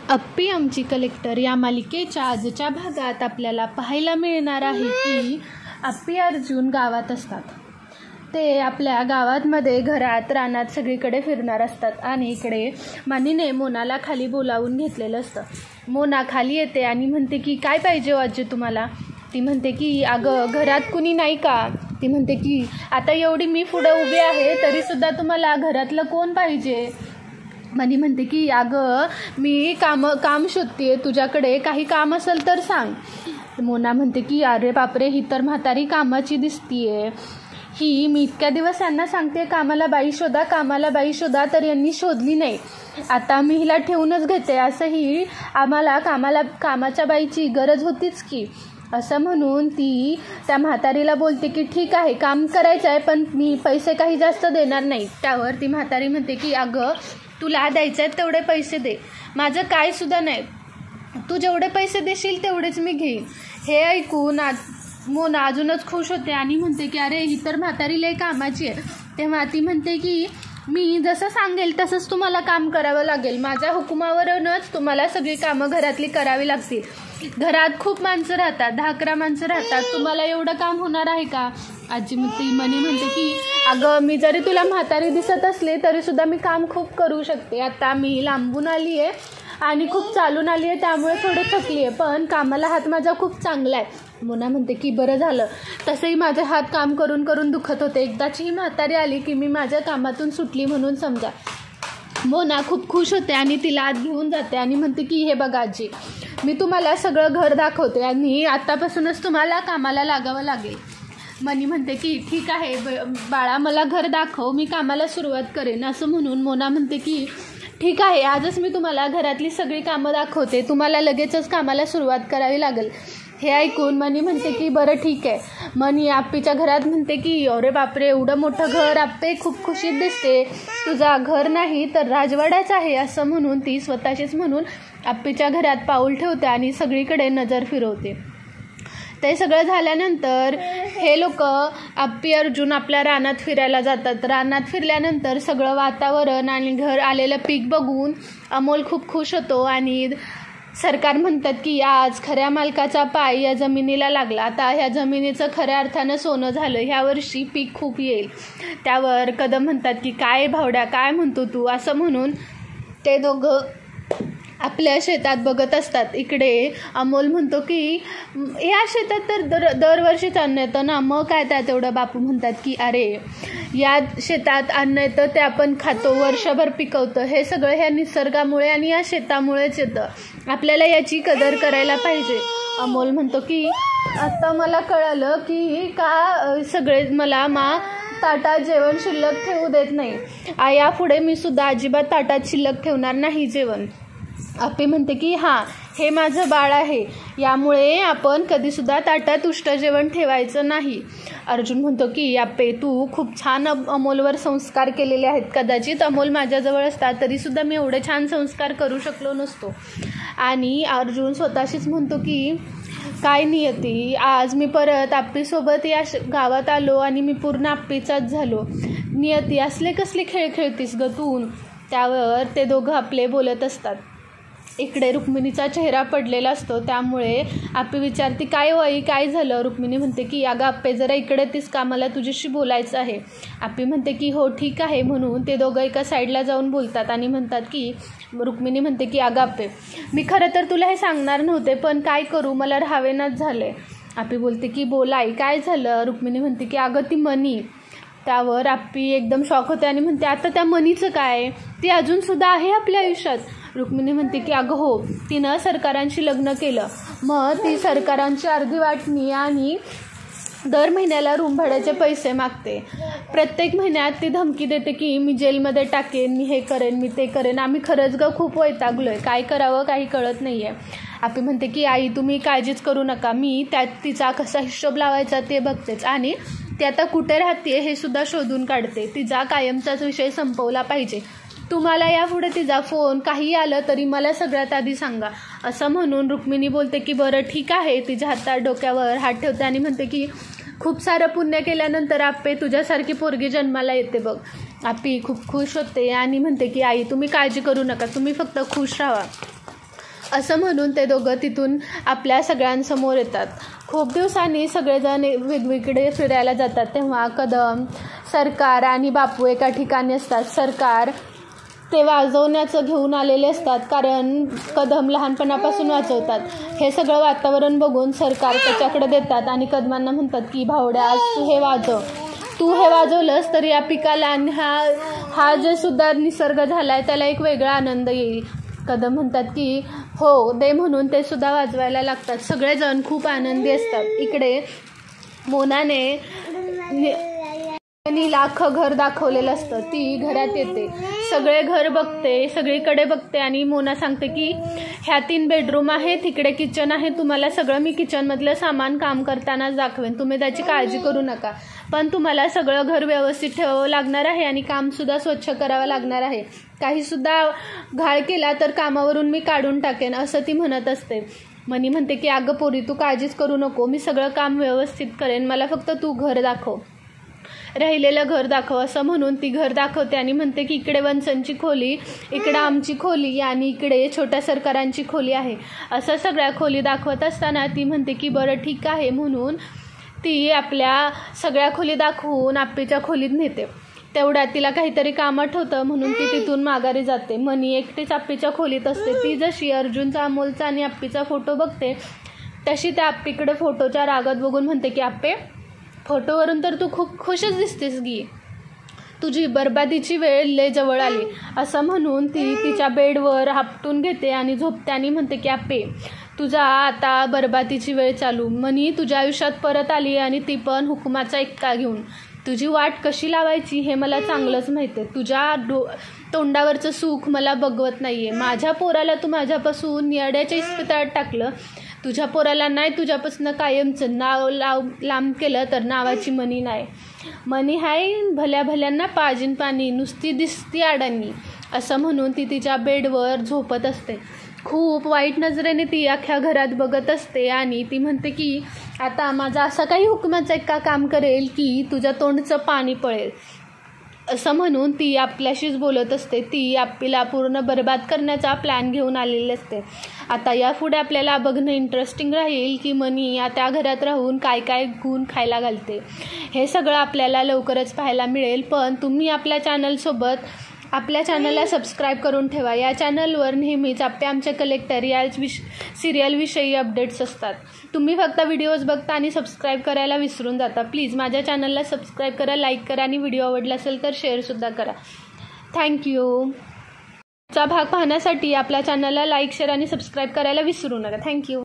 अप्पी आमची कलेक्टर या मालिकेच्या आजच्या भागात आपल्याला पाहायला मिळणार आहे की अप्पी अर्जुन गावात असतात. ते आपल्या गावामध्ये घरात रानात सगळीकडे फिरणार असतात आणि इकडे मानीने मोनाला खाली बोलावून घेतलेलं असतं. मोना खाली येते आणि म्हणते की काय पाहिजे हो आजी तुम्हाला. ती म्हणते की अगं घरात कुणी नाही का. ती म्हणते की आता एवढी मी पुढं उभी आहे तरीसुद्धा तुम्हाला घरातलं कोण पाहिजे. मनी म्हणते की अगं मी काम शोधते, तुझ्याकडे काही काम असेल तर सांग. मोना म्हणते की अरे बापरे, ही तर म्हातारी कामाची दिसतीये. मी इतक्या दिवस यांना सांगते कामाला बाई शोधा तर यांनी शोधली नाही. आता मी हिला ठेवूनच घेते. असंही आम्हाला कामाच्या बाईची गरज होतीच की. असं म्हणून ती त्या म्हातारीला बोलते की ठीक आहे काम करायचं आहे पण मी पैसे काही जास्त देणार नाही. त्यावर ती म्हातारी म्हणते की अगं तुला द्यायचं आहे तेवढे पैसे दे, माझं काय सुद्धा नाही, तू जेवढे पैसे देशील तेवढेच मी घेईन. हे ऐकून मोना अजूनच खुश होते आणि म्हणते की अरे ही तर म्हातारी लय कामाची आहे. तेव्हा ती म्हणते की मी जसं सांगेल तसंच तुम्हाला काम करावं लागेल. माझ्या हुकुमावरूनच तुम्हाला सगळी कामं घरातली करावी लागतील. घरात खूप माणसं राहतात, 10-11 माणसं राहतात, तुम्हाला एवढं काम होणार आहे का. आजी मनी म्हणते की अगं मी जरी तुला म्हातारी दिसत असले तरीसुद्धा मी काम खूप करू शकते. आता मी लांबून आली आहे आणि खूप चालून आली आहे त्यामुळे थोडे थकली आहे, पण कामाला हात माझा खूप चांगला आहे. मोना म्हणते की बरं झालं, तसंही माझे हात काम करून करून दुखत होते. एकदाची ही म्हातारी आली की मी माझ्या कामातून सुटली म्हणून समजा. मोना खूप खुश होते आणि तिला आत घेऊन जाते आणि म्हणते की हे बघा आजी, मी तुम्हाला सगळं घर दाखवते आणि आत्तापासूनच तुम्हाला कामाला लागावं लागेल. मनी म्हणते की ठीक आहे बाळा, मला घर दाखव, मी कामाला सुरुवात करेन. असं म्हणून मोना म्हणते की ठीक आहे आजच मी तुम्हाला घरातली सगळी कामं दाखवते, तुम्हाला लगेचच कामाला सुरुवात करावी लागेल. हे ऐकून मनी म्हणते की बरं ठीक आहे. मनी आप्पीच्या घरात म्हणते की अरे बापरे एवढं मोठं घर, आप्पे खूप खुशीत दिसते, तुझा घर नाही तर राजवाड्याचं आहे. असं म्हणून ती स्वतःचीच म्हणून आप्पीच्या घरात पाऊल ठेवते आणि सगळीकडे नजर फिरवते. ते सगळं झाल्यानंतर हे लोक अप्पी अर्जुन आपल्या रानात फिरायला जातात. रानात फिरल्यानंतर सगळं वातावरण आणि घर आलेलं पीक बघून अमोल खूप खुश होतो आणि सरकार म्हणतात की आज खऱ्या मालकाचा पाय या जमिनीला लागला, आता ह्या जमिनीचं खऱ्या अर्थानं सोनं झालं, ह्या वर्षी पीक खूप येईल. त्यावर कदम म्हणतात की काय भावड्या काय म्हणतो तू. असं म्हणून ते दोघं आपल्या शेतात बघत असतात. इकडे अमोल म्हणतो की या शेतात तर दरवर्षीच अन्न येतं ना, मग काय त्यात एवढं. बापू म्हणतात की अरे या शेतात अन्न येतं ते आपण खातो, वर्षभर पिकवतं, हे सगळं ह्या निसर्गामुळे आणि या शेतामुळेच येतं, आपल्याला याची कदर करायला पाहिजे. अमोल म्हणतो की आता मला कळालं की का सगळे मला ताटात जेवण शिल्लक ठेवू देत नाही. यापुढे मी सुद्धा अजिबात ताटात शिल्लक ठेवणार नाही जेवण. अप्पी म्हणते की हां हे माझं बाळ आहे, यामुळे आपण कधीसुद्धा ताटात उष्ट जेवण ठेवायचं नाही. अर्जुन म्हणतो की अप्पे तू खूप छान अमोलवर संस्कार केलेले आहेत, कदाचित अमोल माझ्याजवळ असता तरीसुद्धा मी एवढे छान संस्कार करू शकलो नसतो. आणि अर्जुन स्वतःशीच म्हणतो की काय नियती, आज मी परत अप्पीसोबत या गावात आलो आणि मी पूर्ण अप्पीचाच झालो. नियती असले कसले खेळ खेळतीस ग तू. त्यावर ते दोघं आपले बोलत असतात. इकडे रुक्मिणीचा चेहरा पडलेला असतो, त्यामुळे अप्पी विचारते काय आई काय झालं. रुक्मिणी म्हणते की अगं अप्पे जरा इकडे तीस का, मला तुझ्याशी बोलायचं आहे. अप्पी म्हणते की हो ठीक आहे. म्हणून ते दोघं एका साईडला जाऊन बोलतात आणि म्हणतात की रुक्मिणी म्हणते की अगं अप्पे मी खरं तर तुला हे सांगणार नव्हते पण काय करू, मला राहावेनाच झाले. अप्पी बोलते की बोल आई काय झालं. रुक्मिणी म्हणते की अगं ती मनी. त्यावर अप्पी एकदम शॉक होते आणि म्हणते आता त्या मनीचं काय, ती अजूनसुद्धा आहे आपल्या आयुष्यात. रुक्मिणी म्हणते की अगं हो, तिनं सरकारांशी लग्न केलं, मग ती सरकारांची अर्धी वाटणी आणि दर महिन्याला रूम भाड्याचे पैसे मागते. प्रत्येक महिन्यात ती धमकी देते की मी जेलमध्ये टाकेन, मी हे करेन, मी ते करेन. आम्ही खरंच ग खूप वैतागलो आहे, काय करावं काही कळत नाही आहे. आपी म्हणते की आई तुम्ही काळजीच करू नका, मी त्यात तिचा कसा हिशोब लावायचा ते बघतेच आणि ती आता कुठे राहते हे सुद्धा शोधून काढते. तिचा कायमचाच विषय संपवला पाहिजे. तुम्हाला यापुढे तिचा फोन काही आलं तरी मला सगळ्यात आधी सांगा. असं म्हणून रुक्मिणी बोलते की बरं ठीक आहे. तिच्या हातात डोक्यावर हात ठेवते आणि म्हणते की खूप सारं पुण्य केल्यानंतर आप्पे तुझ्यासारखी पोरगी जन्माला येते बघ. आप्पी खूप खुश होते आणि म्हणते की आई तुम्ही काळजी करू नका, तुम्ही फक्त खुश राहा. असं म्हणून ते दोघं तिथून आपल्या सगळ्यांसमोर येतात. खूप दिवसांनी सगळेजण वेगवेगळे फिरायला जातात तेव्हा कदम, सरकार आणि बापू एका ठिकाणी असतात. सरकार ते वाजवण्याचं घेऊन आलेले असतात, कारण कदम लहानपणापासून वाजवतात. हे सगळं वातावरण बघून सरकार त्याच्याकडे देतात आणि कदमांना म्हणतात की भावड्या, आज तू हे वाजवलंस तर या पिकाला आणि हा जे सुद्धा निसर्ग झाला आहे त्याला एक वेगळा आनंद येईल. कदम म्हणतात की हो दे, म्हणून ते सुद्धा वाजवायला लागतात. सगळेजण खूप आनंदी असतात. इकडे मोनाने अख्खं घर दाखवलेलं असतं. ती घरात येते, सगळे घर बघते, सगळीकडे बघते आणि मोना सांगते की ह्या 3 बेडरूम आहेत, तिकडे किचन आहे, तुम्हाला सगळं मी किचनमधलं सामान काम करतानाच दाखवेन, तुम्ही त्याची काळजी करू नका. पण तुम्हाला सगळं घर व्यवस्थित ठेवावं लागणार आहे आणि कामसुद्धा स्वच्छ करावं लागणार आहे. काहीसुद्धा घाळ केला तर कामावरून मी काढून टाकेन, असं ती म्हणत असते. मनी म्हणते की अगं पोरी, तू काळजीच करू नको, मी सगळं काम व्यवस्थित करेन, मला फक्त तू घर दाखव, राहिलेलं घर दाखव. असं म्हणून ती घर दाखवते आणि म्हणते की इकडे वंसनची खोली, इकडे आमची खोली आणि इकडे छोट्या सरकारांची खोली आहे. असं सगळ्या खोली दाखवत असताना ती म्हणते की बरं ठीक आहे, म्हणून ती आपल्या सगळ्या खोली दाखवून आप्पीच्या खोलीत नेते. तेवढ्यात तिला काहीतरी काम आठवतं म्हणून ती तिथून माघारी जाते. मनी एकटीच आप्पीच्या खोलीत असते. ती जशी अर्जुनचा, अमोलचा आणि आप्पीचा फोटो बघते तशी त्या आप्पीकडे फोटोच्या रागात बघून म्हणते की आप्पे, फोटोवरून तर तू खूप खुशच दिसतेस गी, तुझी बरबादीची वेळ लय जवळ आली. असं म्हणून ती तिच्या बेडवर आपटून घेते आणि झोपते आणि म्हणते की आप्पे, तुझा आता बरबादीची वेळ चालू. मनी तुझ्या आयुष्यात परत आली आणि ती पण हुकुमाचा एक्का घेऊन. तुझी वाट कशी लावायची हे मला चांगलंच माहिती आहे. तुझ्या तोंडावरचं सुख मला बघवत नाही आहे. माझ्या पोराला तू माझ्यापासून येड्याच्या इस्पितळात टाकलं. तुझ्या पोराला नाही तुझ्यापासून कायमचं नाव लांब केलं तर नावाची मनी नाही. मनी हाय भल्या भल्यांना पाजीन पाणी, नुसती दिसती अडाणी. असं म्हणून ती तिच्या बेडवर झोपत असते. खूप वाईट नजरेने ती अख्ख्या घरात बघत असते आणि ती म्हणते की आता माझा असा काही हुकमाचा एक्का काम करेल की तुझ्या तोंडचं पाणी पळेल. असं म्हणून ती आपल्याशीच बोलत असते. ती आप्पीला पूर्ण बरबाद करण्याचा प्लॅन घेऊन आलेली असते. आता यापुढे आपल्याला बघणं इंटरेस्टिंग राहील की मनी त्या घरात राहून काय काय गुण खायला घालते. हे सगळं आपल्याला लवकरच पाहायला मिळेल. पण तुम्ही आपल्या चॅनलला सबस्क्राईब करून ठेवा. या चॅनलवर नेहमीच आप्पे आमचे कलेक्टर या सिरियलविषयी अपडेट्स असतात. तुम्ही फक्त व्हिडिओज बघता आणि सबस्क्राईब करायला विसरून जाता. प्लीज माझ्या चॅनलला सबस्क्राईब करा, लाईक करा आणि व्हिडिओ आवडला असेल तर शेअरसुद्धा करा. थँक्यू. चा भाग पाहण्यासाठी आपल्या चॅनलला लाईक, शेअर आणि सबस्क्राईब करायला विसरू नका. थँक्यू.